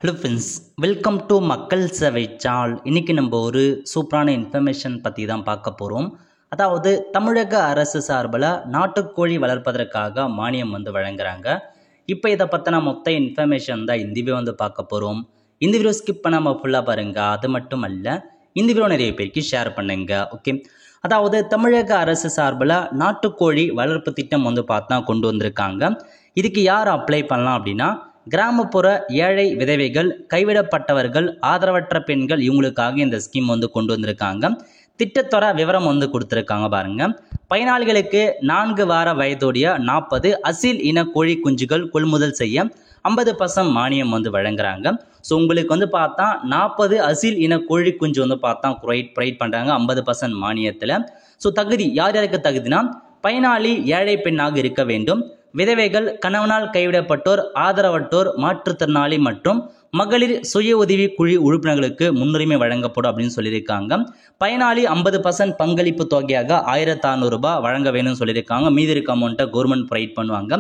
Hello friends, welcome to மக்கள் சேவை சால். இன்றைக்கி நம்ம ஒரு சூப்பரான இன்ஃபர்மேஷன் பற்றி தான் பார்க்க போகிறோம். அதாவது தமிழக அரசு சார்பில் நாட்டுக்கோழி வளர்ப்பதற்காக மானியம் வழங்குறாங்க. இப்போ இதை பற்றின மொத்த இன்ஃபர்மேஷன் தான் இந்த வீடியோ பார்க்க போகிறோம். இந்த வீடியோ ஸ்கிப் பண்ணாமல் ஃபுல்லாக பாருங்கள். அது மட்டும் அல்ல, இந்த வீடியோ நிறைய பேருக்கு ஷேர் பண்ணுங்க. ஓகே, அதாவது தமிழக அரசு சார்பில் நாட்டுக்கோழி வளர்ப்பு திட்டம் பார்த்தா கொண்டு வந்திருக்காங்க. இதுக்கு யார் அப்ளை பண்ணலாம் அப்படின்னா, கிராமப்புற ஏழை விதவைகள், கைவிடப்பட்டவர்கள், ஆதரவற்ற பெண்கள், இவங்களுக்காக இந்த ஸ்கீம் கொண்டு வந்திருக்காங்க. திட்டத்தோட விவரம் கொடுத்துருக்காங்க பாருங்க. பயனாளிகளுக்கு 4 வார வயதுடைய 40 அசில் இன கோழி குஞ்சுகள் கொள்முதல் செய்ய 50% மானியம் வழங்குறாங்க. ஸோ உங்களுக்கு பார்த்தா 40 அசில் இன கோழி குஞ்சு பார்த்தா ப்ரொவைட் பண்ணுறாங்க 50% மானியத்தில். ஸோ தகுதி யார் யாருக்கு தகுதினா, பயனாளி ஏழை பெண்ணாக இருக்க வேண்டும், விதவைகள், கணவனால் கைவிடப்பட்டோர், ஆதரவற்றோர், மாற்றுத்திறனாளி மற்றும் மகளிர் சுய உதவி குழு உறுப்பினர்களுக்கு முன்னுரிமை வழங்கப்படும் அப்படின்னு சொல்லியிருக்காங்க. பயனாளி 50% பங்களிப்பு தொகையாக 1600 ரூபாய் வழங்க வேணும்னு சொல்லியிருக்காங்க. மீதி இருக்க அமௌண்ட்டை கவர்மெண்ட் ப்ரொவைட் பண்ணுவாங்க.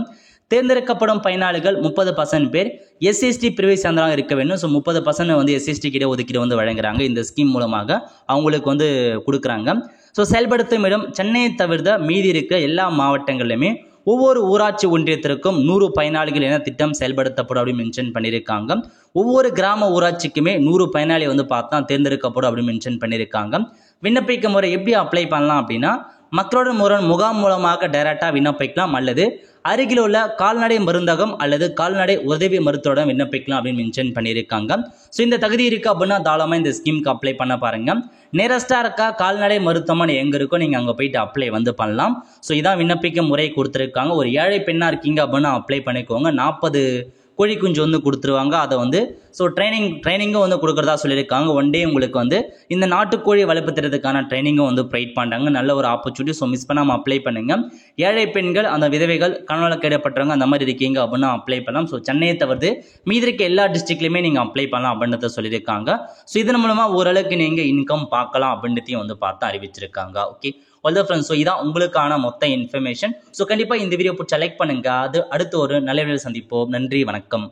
தேர்ந்தெடுக்கப்படும் பயனாளிகள் 30% பேர் எஸ்சிஎஸ்டி பிரிவை சார்ந்தவங்க இருக்க வேண்டும். ஸோ 30% எஸ்சிஎஸ்டி கிட்ட ஒதுக்கீடு வழங்குறாங்க. இந்த ஸ்கீம் மூலமாக அவங்களுக்கு கொடுக்குறாங்க. ஸோ செயல்படுத்தும் இடம் சென்னையை தவிர்த்த மீதி இருக்க எல்லா மாவட்டங்களிலுமே ஒவ்வொரு ஊராட்சி ஒன்றியத்திற்கும் 100 பயனாளிகள் என திட்டம் செயல்படுத்தப்படும் அப்படின்னு மென்ஷன் பண்ணியிருக்காங்க. ஒவ்வொரு கிராம ஊராட்சிக்குமே 100 பயனாளி பார்த்தா தேர்ந்தெடுக்கப்படும் அப்படின்னு மென்ஷன் பண்ணியிருக்காங்க. விண்ணப்பிக்க முறை எப்படி அப்ளை பண்ணலாம் அப்படின்னா, மக்களோட முகாம் மூலமாக டைரக்டாக விண்ணப்பிக்கலாம், அல்லது அருகில் உள்ள கால்நடை மருந்தகம் அல்லது கால்நடை உதவி மருத்துவம் விண்ணப்பிக்கலாம் அப்படின்னு மென்ஷன் பண்ணியிருக்காங்க. ஸோ இந்த தகுதி இருக்குது அப்படின்னா தாராளமாக இந்த ஸ்கீமுக்கு அப்ளை பண்ண பாருங்க. நியரஸ்டாக இருக்கா கால்நடை மருத்துவமனை எங்கே இருக்கோ நீங்கள் அங்கே போயிட்டு அப்ளை பண்ணலாம். ஸோ இதான் விண்ணப்பிக்க முறை கொடுத்துருக்காங்க. ஒரு ஏழை பெண்ணாக இருக்கீங்க அப்படின்னா அப்ளை பண்ணிக்கோங்க. 40 கோழி குஞ்சு கொடுத்துருவாங்க. அதை ஸோ ட்ரைனிங்கும் கொடுக்குறதா சொல்லியிருக்காங்க. ஒன் டே உங்களுக்கு இந்த நாட்டுக்கோழி வளர்ப்பு திட்டத்துக்கான ட்ரைனிங்கும் ப்ரொவைட் பண்ணுறாங்க. நல்ல ஒரு ஆப்பர்ச்சுனிட்டி. ஸோ மிஸ் பண்ணாமல் அப்ளை பண்ணுங்க. ஏழை பெண்கள், அந்த விதவைகள், கணவனால் கைவிடப்பட்டவங்க அந்த மாதிரி இருக்கீங்க அப்படின்னா அப்ளை பண்ணலாம். ஸோ சென்னையை தவிர்த்து மீதி இருக்க எல்லா டிஸ்ட்ரிக்ட்லையுமே நீங்கள் அப்ளை பண்ணலாம் அப்படின்றத சொல்லியிருக்காங்க. ஸோ இதன் மூலமாக ஓரளவுக்கு நீங்கள் இன்கம் பார்க்கலாம் அப்படின்றதையும் பார்த்து அறிவிச்சிருக்காங்க. Okay, all the friends. So இதான் உங்களுக்கான மொத்த இன்ஃபர்மேஷன். ஸோ கண்டிப்பாக இந்த வீடியோ பிடிச்ச லைக் பண்ணுங்க. அது அடுத்து ஒரு நல்ல வீடியோ சந்திப்போம். நன்றி, வணக்கம்.